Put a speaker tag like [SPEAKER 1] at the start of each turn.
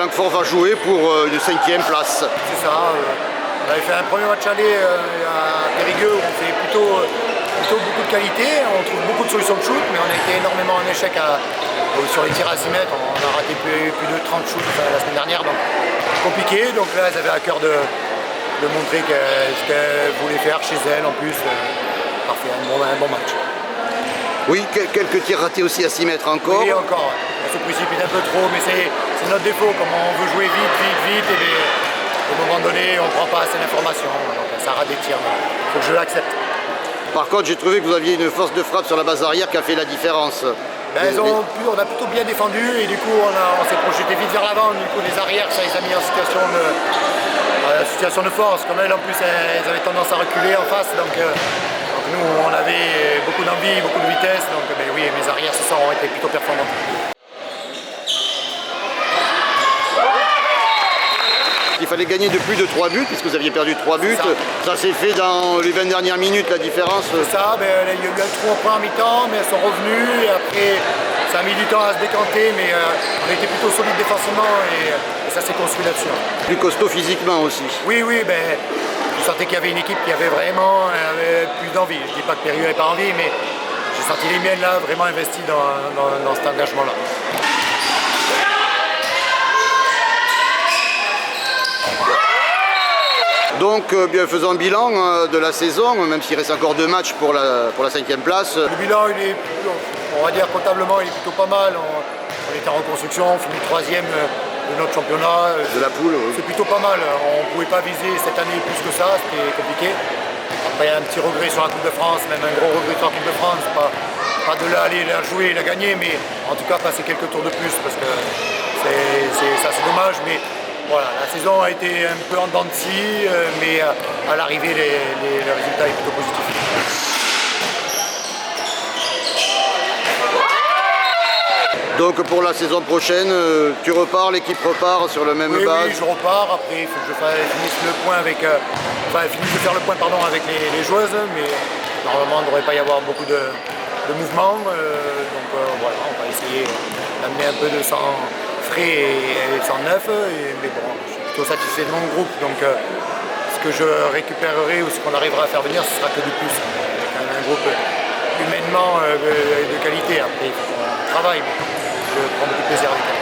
[SPEAKER 1] Blanquefort va jouer pour une 5e place.
[SPEAKER 2] C'est ça. On avait fait un premier match aller à Périgueux où on fait plutôt beaucoup de qualité. On trouve beaucoup de solutions de shoot, mais on a été énormément en échec sur les tirs à 6 mètres. On a raté plus de 30 shoots la semaine dernière, donc compliqué. Donc là, elles avaient à cœur de montrer ce qu'elles voulaient faire chez elles en plus. Parfait, un bon match.
[SPEAKER 1] Oui, quelques tirs ratés aussi à 6 mètres encore.
[SPEAKER 2] Oui, encore. On se précipite un peu trop, mais c'est notre défaut. Comme on veut jouer vite, et à un moment donné, on ne prend pas assez d'informations. Donc ça rate des tirs. Il faut que je l'accepte.
[SPEAKER 1] Par contre, j'ai trouvé que vous aviez une force de frappe sur la base arrière qui a fait la différence.
[SPEAKER 2] Ben, on a plutôt bien défendu et du coup on s'est projeté vite vers l'avant. Du coup les arrières, ça les a mis en situation de force. Comme elles en plus elles avaient tendance à reculer en face. Donc nous on avait beaucoup d'envie, beaucoup de vitesse. Donc ben, oui, mes arrières ce soir ont été plutôt performantes.
[SPEAKER 1] Il fallait gagner de plus de 3 buts, puisque vous aviez perdu 3 buts. Ça s'est fait dans les 20 dernières minutes, la différence.
[SPEAKER 2] C'est ça, ben, il y a eu un trou en première mi-temps, mais elles sont revenues. Et après, ça a mis du temps à se décanter, mais on était plutôt solide défensivement et ça s'est construit là-dessus.
[SPEAKER 1] Plus costaud physiquement aussi.
[SPEAKER 2] Oui, ben, je sentais qu'il y avait une équipe qui avait vraiment plus d'envie. Je ne dis pas que Périgueux n'avait pas envie, mais j'ai senti les miennes là vraiment investies dans cet engagement-là.
[SPEAKER 1] Donc, bien faisant bilan de la saison, même s'il reste encore 2 matchs pour la 5e place.
[SPEAKER 2] Le bilan, on va dire comptablement, il est plutôt pas mal. On est en reconstruction, on finit 3e de notre championnat.
[SPEAKER 1] De la poule, oui.
[SPEAKER 2] C'est plutôt pas mal. On ne pouvait pas viser cette année plus que ça, c'était compliqué. Après, il y a un petit regret sur la Coupe de France, même un gros regret sur la Coupe de France. Pas de là aller la jouer et la gagner, mais en tout cas passer quelques tours de plus, parce que c'est dommage. Mais voilà, la saison a été un peu en dents de scie, mais à l'arrivée, le résultat est plutôt positif.
[SPEAKER 3] Donc pour la saison prochaine, tu repars, l'équipe repart sur le même base.
[SPEAKER 2] Oui, je repars. Après, il faut que je finisse le point avec, finisse de faire le point avec les joueuses, mais normalement, il ne devrait pas y avoir beaucoup de mouvements. Donc voilà, on va essayer d'amener un peu de sang frais et sang neuf. Mais bon, je suis plutôt satisfait de mon groupe. Donc ce que je récupérerai ou ce qu'on arrivera à faire venir, ce sera que du plus. Avec un groupe humainement de qualité. Après, il faut qu'on travaille. Je prends beaucoup de plaisir avec elle.